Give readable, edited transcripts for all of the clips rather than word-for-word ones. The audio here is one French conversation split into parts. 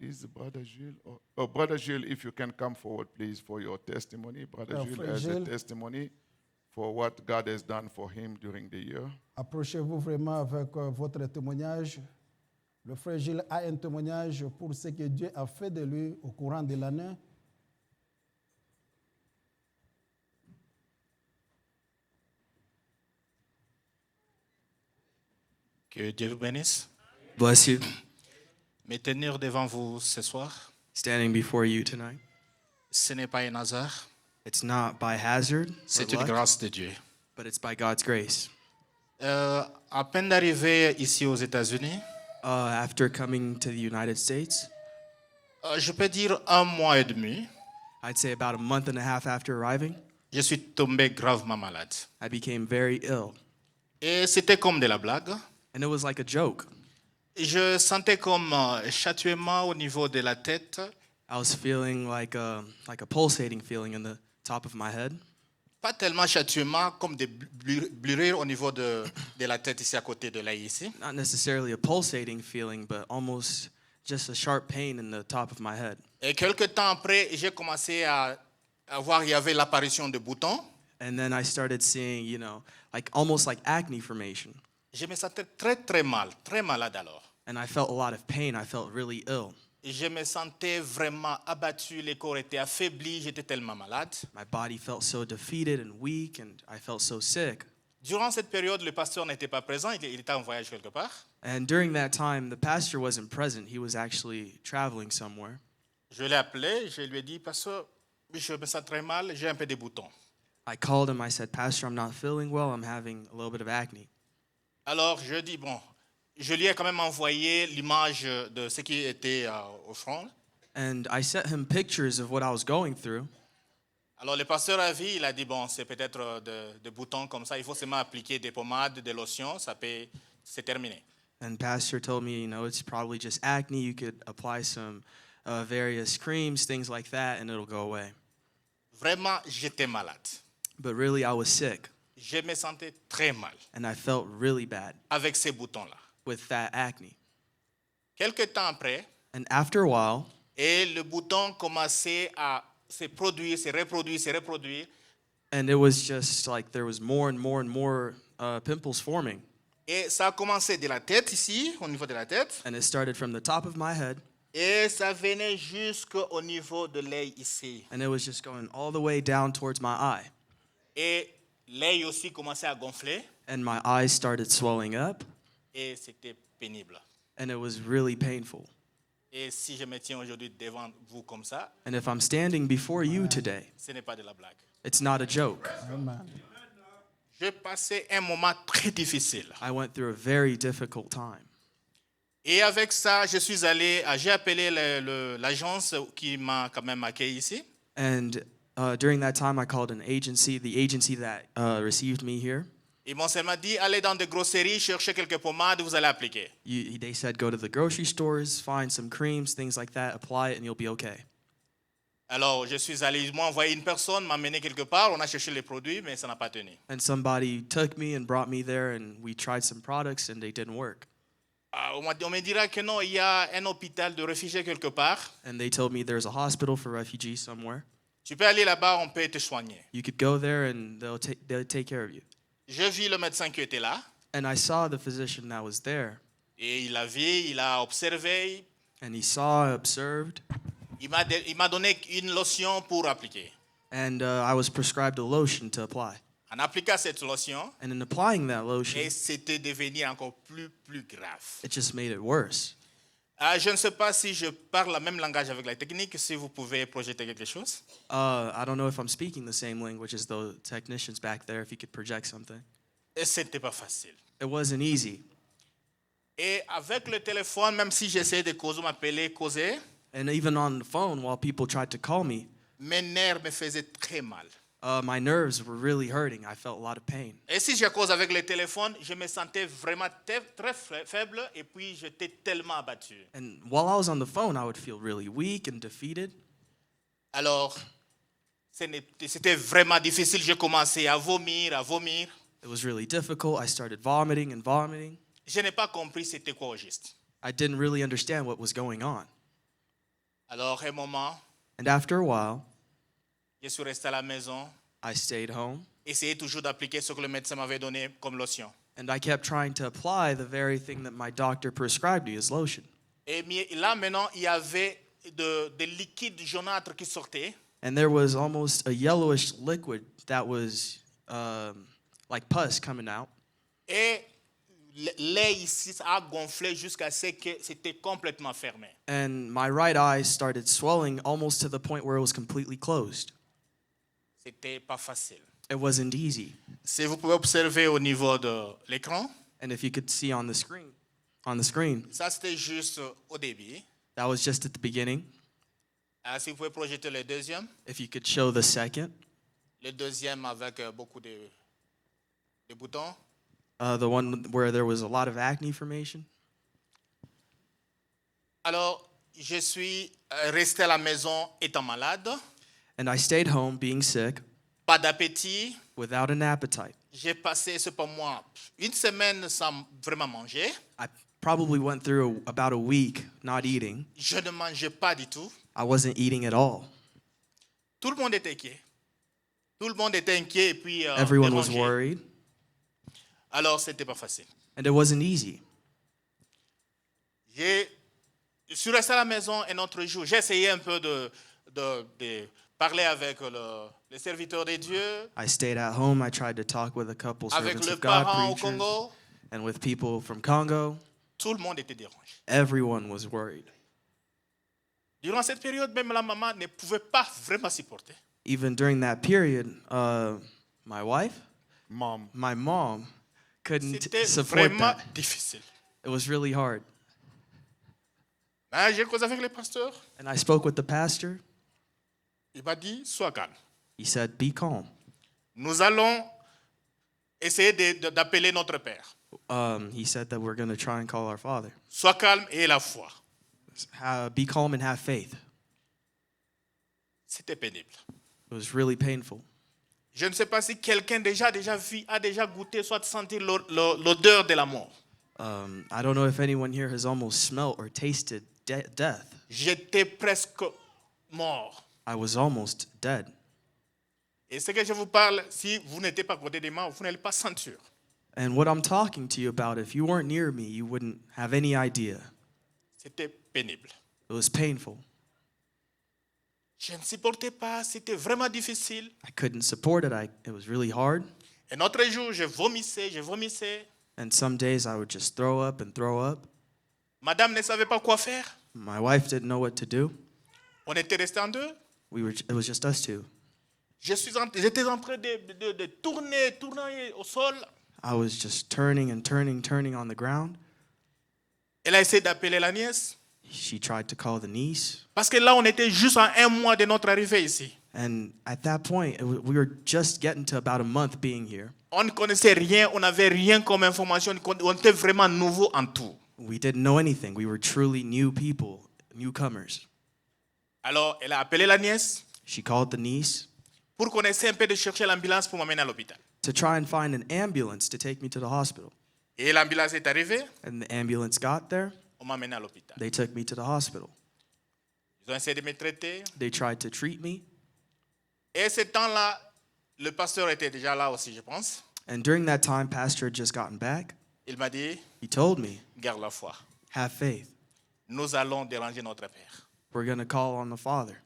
is Brother Jules? Brother Jules, if you can come forward, please, for your testimony. Brother Jules Frère has a Gilles. testimony for what God has done for him during the year. Approchez-vous vraiment avec votre témoignage. Le frère Gilles a un témoignage pour ce que Dieu a fait de lui au courant de l'année. Que Dieu vous bénisse. Bless you. Me tenir devant vous ce soir, Standing before you tonight. ce n'est pas un hasard, It's not by hazard, c'est or une luck, grâce de Dieu. but it's by God's grace. À peine d'arriver ici aux États-Unis, After coming to the United States, je peux dire 1 mois et demi, I'd say about a month and a half after arriving, je suis tombé gravement malade. I became very ill. Et c'était comme de la blague. And it was like a joke. Je sentais comme châtuement au niveau de la tête, I was feeling like a pulsating feeling in the top of my head. pas tellement châtuement comme des brûlures au niveau de la tête ici à côté de l'œil ici. Not necessarily a pulsating feeling, but almost just a sharp pain in the top of my head. Et quelques temps après, j'ai commencé à voir il y avait l'apparition de boutons. And then I started seeing, like almost like acne formation. Je me sentais très très mal, très malade alors. And I felt a lot of pain. I felt really ill. Je me sentais vraiment abattu, le corps était affaibli, j'étais tellement malade. My body felt so defeated and weak, and I felt so sick. Durant cette période, le pasteur n'était pas présent, il était en voyage quelque part. And during that time, the pastor wasn't present. He was actually traveling somewhere. Je l'ai appelé, je lui ai dit, pasteur, je me sens très mal, j'ai un peu de boutons. I called him. I said, Pastor, I'm not feeling well. I'm having a little bit of acne. Alors je dis, bon, je lui ai quand même envoyé l'image de ce qui était au front. And I sent him pictures of what I was going through. Alors le pasteur a vu, il a dit, bon, c'est peut-être des boutons comme ça, il faut seulement appliquer des pommades, des lotions, c'est terminé. And pastor told me, it's probably just acne. You could apply some various creams, things like that, and it'll go away. Vraiment, j'étais malade. But really, I was sick, Je me sentais très mal and I felt really bad avec ces boutons-là. with that acne. Quelque temps après, And after a while, et le bouton commençait à se produire, se reproduire, se reproduire. and it was just like there was more and more and more pimples forming. Et ça a commencé de la tête ici, au niveau de la tête, And it started from the top of my head, et ça venait jusqu'au niveau de l'œil ici. and it was just going all the way down towards my eye. Et l'œil aussi commençait à gonfler, And my eyes started swelling up, et c'était pénible. and it was really painful. Et si je me tiens aujourd'hui devant vous comme ça, And if I'm standing before you today, ce n'est pas de la blague. it's not a joke. Amen. J'ai passé un moment très difficile. I went through a very difficult time. Et avec ça, j'ai appelé l'agence qui m'a quand même accueilli ici. And during that time, I called the agency that received me here. Ils m'ont seulement dit, allez dans des grosseries, cherchez quelques pommades, vous allez appliquer. They said go to the grocery stores, find some creams, things like that, apply it, and you'll be okay. Alors, je suis allé, ils m'ont envoyé une personne, m'a mené quelque part, on a cherché les produits, mais ça n'a pas tenu. And somebody took me and brought me there, and we tried some products, and they didn't work. On me dira que non, il y a un hôpital de réfugiés quelque part. And they told me there's a hospital for refugees somewhere. Tu peux aller là-bas, on peut te soigner. You could go there, and they'll take care of you. Je vis le médecin qui était là, And I saw the physician that was there, et il a vu, il a observé, and he saw, observed, il m'a donné une lotion pour appliquer. and I was prescribed a lotion to apply. En appliquant cette lotion, And in applying that lotion, et c'était devenu encore plus grave. it just made it worse. Je ne sais pas si je parle le même langage avec la technique, si vous pouvez projeter quelque chose. I don't know if I'm speaking the same language as the technicians back there, if you could project something. Et c'était pas facile. It wasn't easy. Et avec le téléphone, même si j'essayais de causer, m'appeler, causer, And even on the phone, while people tried to call me, mes nerfs me faisaient très mal. my nerves were really hurting. I felt a lot of pain. Et si je cause avec le téléphone, je me sentais vraiment très faible et puis j'étais tellement abattu. And while I was on the phone, I would feel really weak and defeated. Alors, c'était vraiment difficile. J'ai commencé à vomir. It was really difficult. I started vomiting and vomiting. Je n'ai pas compris c'était quoi au juste. I didn't really understand what was going on. Alors, un moment, And after a while, je suis resté à la maison, I stayed home essayais toujours d'appliquer ce que le médecin m'avait donné comme lotion. and I kept trying to apply the very thing that my doctor prescribed me as lotion. Et là, maintenant, il y avait des liquides jaunâtres qui sortaient. And there was almost a yellowish liquid that was like pus coming out. Et lait ici a gonflé jusqu'à ce que c'était complètement fermé. And my right eye started swelling almost to the point where it was completely closed. C'était pas facile. It wasn't easy. Si vous pouvez observer au niveau de l'écran, And if you could see on the screen, ça c'était juste au début. that was just at the beginning. Si vous pouvez projeter le deuxième. If you could show the second, Le deuxième avec beaucoup de boutons. the one where there was a lot of acne formation. Alors, je suis resté à la maison étant malade, And I stayed home being sick pas d'appétit. without an appetite. J'ai passé, c'est pas moi, une semaine sans vraiment manger. I probably went through about a week not eating. Je ne mangeais pas du tout. I wasn't eating at all. Tout le monde était inquiet. Tout le monde était inquiet et puis Everyone was dérangé. worried, Alors, c'était pas facile. and it wasn't easy. Je suis resté à la maison un autre jour. J'ai essayé un peu de parler avec les serviteurs de Dieu, I stayed at home. I tried to talk with a couple avec servants le of God, parent au preachers, Congo. and with people from Congo. Tout le monde était dérangé. Everyone was worried. Durant cette période, même la maman ne pouvait pas vraiment supporter. Even during that period, my mom couldn't C'était support vraiment that. difficile. It was really hard. J'ai causé avec le pasteur. And I spoke with the pastor. Il m'a dit, sois calme. He said, "Be calm." Nous allons essayer d'appeler notre Père. He said that we're going to try and call our Father. Sois calme et aie la foi. Be calm and have faith. C'était pénible. It was really painful. Je ne sais pas si quelqu'un a déjà goûté, soit senti l'odeur de la mort. I don't know if anyone here has almost smelt or tasted death. J'étais presque mort. I was almost dead. Et ce que je vous parle, si vous n'étiez pas à côté de moi, vous n'allez pas sentir. And what I'm talking to you about, if you weren't near me, you wouldn't have any idea. C'était pénible. It was painful. Je ne supportais pas, c'était vraiment difficile. I couldn't support it. It was really hard. Un autre jour, je vomissais. And some days I would just throw up and throw up. Madame ne savait pas quoi faire. My wife didn't know what to do. On était restés en deux. It was just us two. J'étais en train de tourner au sol. I was just turning and turning on the ground. Elle a essayé d'appeler la nièce. She tried to call the niece. Parce que là, on était juste à un mois de notre arrivée ici. And at that point, we were just getting to about a month being here. On ne connaissait rien, on n'avait rien comme information. On était vraiment nouveau en tout. We didn't know anything. We were truly new people, newcomers. Alors, elle a appelé la nièce She called the niece pour qu'on essaie un peu de chercher l'ambulance pour m'amener à l'hôpital. to try and find an ambulance to take me to the hospital. Et l'ambulance est arrivée, And the ambulance got there. on m'a amené à l'hôpital. They took me to the hospital. Ils ont essayé de me traiter. They tried to treat me. Et ce temps-là, le pasteur était déjà là aussi, je pense. And during that time, Pastor had just gotten back. Il m'a dit, He told me, garde la foi. have faith. Nous allons déranger notre Père. We're going to call on the Father.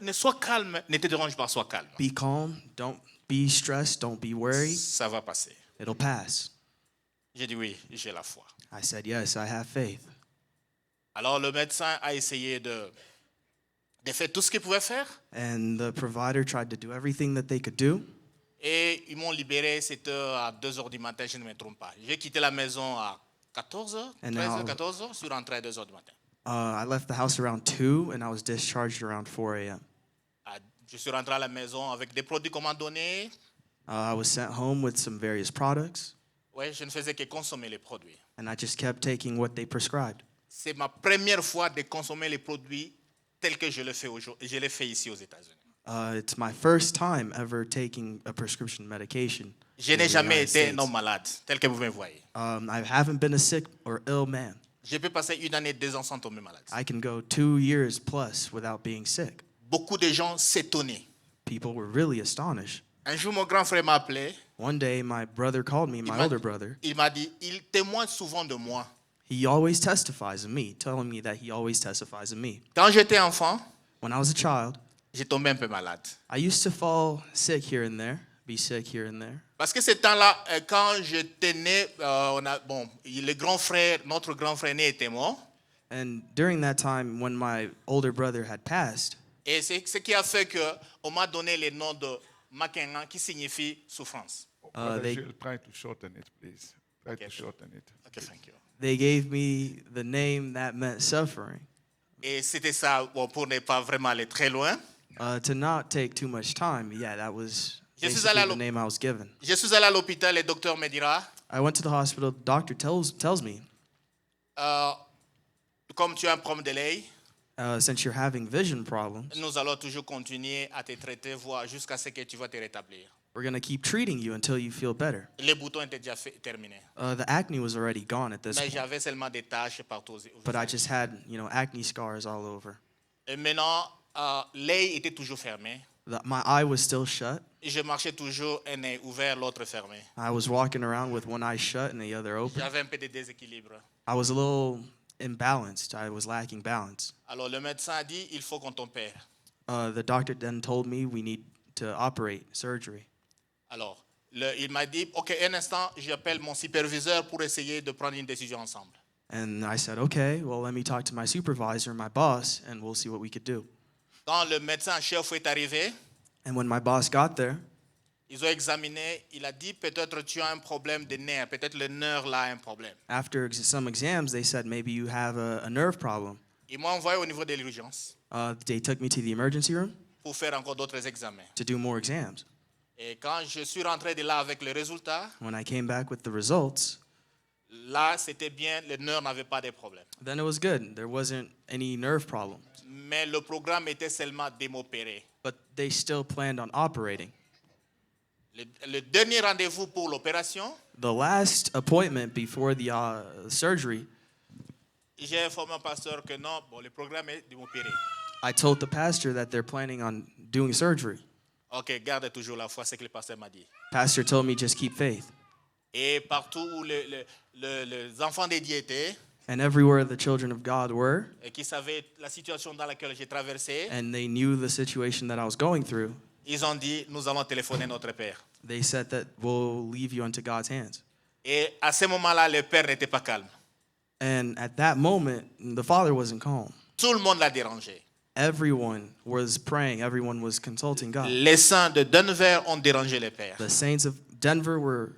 Ne sois calme, ne te dérange pas, sois calme. Be calm. Don't be stressed. Don't be worried. Ça va passer. It'll pass. J'ai dit oui, j'ai la foi. I said, yes, I have faith. Alors le médecin a essayé de faire tout ce qu'il pouvait faire. And the provider tried to do everything that they could do. Et ils m'ont libéré, c'était à 2h du matin, je ne me trompe pas. J'ai quitté la maison à 14h, And 13h, now- 14h, je suis rentré à 2h du matin. I left the house around 2, and I was discharged around 4 a.m. Je suis rentré à la maison avec des produits qu'on m'a donnés. I was sent home with some various products, Ouais, je ne faisais que consommer les produits. and I just kept taking what they prescribed. C'est ma première fois de consommer les produits tels que je le fais aujourd'hui. Je l'ai fait ici aux États-Unis. It's my first time ever taking a prescription medication. Je in n'ai the jamais United été un States. homme malade, tel que vous me voyez. I haven't been a sick or ill man. Je peux passer 1 année, 2 ans sans tomber malade. I can go 2 years plus without being sick. Beaucoup de gens s'étonnaient. People were really astonished. Un jour, mon grand frère m'a appelé. One day, my brother called me, my older brother. Il m'a dit, il témoigne souvent de moi. He always testifies of me, telling me that he always testifies of me. Quand j'étais enfant, When I was a child, j'ai tombé un peu malade. I used to fall sick here and there, be sick here and there. Parce que ce temps-là, quand j'étais né, le grand frère, notre grand frère né était mort. And during that time, when my older brother had passed, Et c'est ce qui a fait qu'on m'a donné le nom de Makengan, qui signifie souffrance. Brother they- Gilles, try to shorten it, please. Try to Yes. shorten it. Okay, thank you. they gave me the name that meant suffering. Et c'était ça, pour ne pas vraiment aller très loin. To not take too much time, yeah, that was Je suis basically allé à the l'hôp- name I was given. Je suis allé à l'hôpital, le docteur me dira, I went to the hospital. The doctor tells me, comme tu as un problème de l'œil, since you're having vision problems, nous allons toujours continuer à te traiter, voir jusqu'à ce que tu vas te rétablir. we're gonna keep treating you until you feel better. Les boutons étaient déjà terminés. The acne was already gone at this Mais point, j'avais seulement des taches partout. au but I visage. just had, acne scars all over. Et maintenant, l'œil était toujours fermé. My eye was still shut. Et je marchais toujours un œil ouvert, l'autre fermé. I was walking around with one eye shut and the other open. J'avais un peu de déséquilibre. I was a little imbalanced. I was lacking balance. Alors le médecin a dit, il faut qu'on t'opère. The doctor then told me we need to operate surgery. Alors, il m'a dit, OK, un instant, j'appelle mon superviseur pour essayer de prendre une décision ensemble. And I said, okay, well, let me talk to my supervisor, my boss, and we'll see what we could do. Quand le médecin en chef est arrivé, And when my boss got there, ils ont examiné, il a dit, peut-être tu as un problème de nerf, peut-être le nerf là a un problème. after some exams, they said maybe you have a nerve problem. Ils m'ont envoyé au niveau de l'urgence They took me to the emergency room pour faire encore d'autres examens. to do more exams. Et quand je suis rentré de là avec les résultats, When I came back with the results, là, c'était bien, le nerf n'avait pas de problème. then it was good. There wasn't any nerve problem. Mais le programme était seulement de m'opérer. But they still planned on operating. Le dernier rendez-vous pour l'opération, The last appointment before the surgery, j'ai informé un pasteur que non, le programme est de m'opérer. I told the pastor that they're planning on doing surgery. OK, garde toujours la foi, c'est ce que le pasteur m'a dit. Pastor told me just keep faith. Et partout où les enfants dédiés étaient, And everywhere the children of God were, et qui savaient la situation dans laquelle j'ai traversé, and they knew the situation that I was going through, ils ont dit, nous allons téléphoner notre père. they said that we'll leave you into God's hands. Et à ce moment-là, le père n'était pas calme. And at that moment, the father wasn't calm. Tout le monde l'a dérangé. Everyone was praying. Everyone was consulting God. Les saints de Denver ont dérangé le père. The saints of Denver were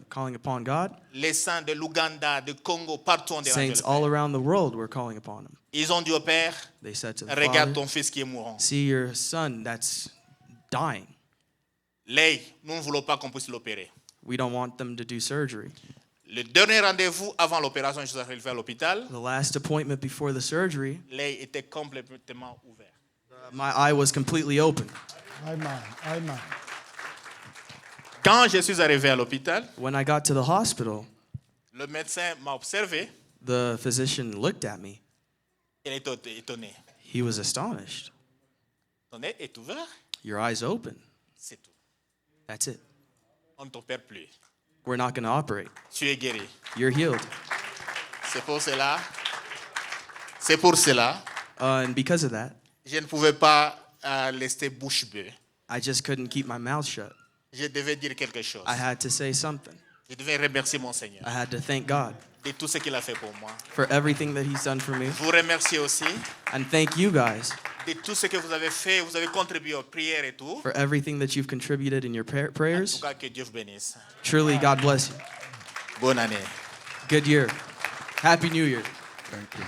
calling upon God. Les saints de l'Ouganda, de Congo, partout ont dérangé Saints le all père. around the world were calling upon him. Ils ont dit au père, They said to the regarde father, ton fils qui est mourant. see your son that's dying. L'œil, nous ne voulons pas qu'on puisse l'opérer. We don't want them to do surgery. Le dernier rendez-vous avant l'opération, je suis arrivé à l'hôpital, The last appointment before the surgery, l'œil était complètement ouvert. my eye was completely open. Amen. Amen. Quand je suis arrivé à l'hôpital, When I got to the hospital, le médecin m'a observé. the physician looked at me. Il était étonné. He was astonished. Ton œil est ouvert, Your eye's open. c'est tout. That's it. On ne t'opère plus. We're not going to operate. Tu es guéri. You're healed. C'est pour cela, And because of that, je ne pouvais pas rester bouche bée. I just couldn't keep my mouth shut. Je devais dire quelque chose. I had to say something. Je devais remercier mon Seigneur I had to thank God de tout ce qu'il a fait pour moi. for everything that He's done for me. Vous remercier aussi And thank you guys de tout ce que vous avez fait. Vous avez contribué aux prières et tout. for everything that you've contributed in your En prayers. tout cas, que Dieu vous bénisse. Truly, God bless you. Bonne année. Good year. Happy New Year. Thank you.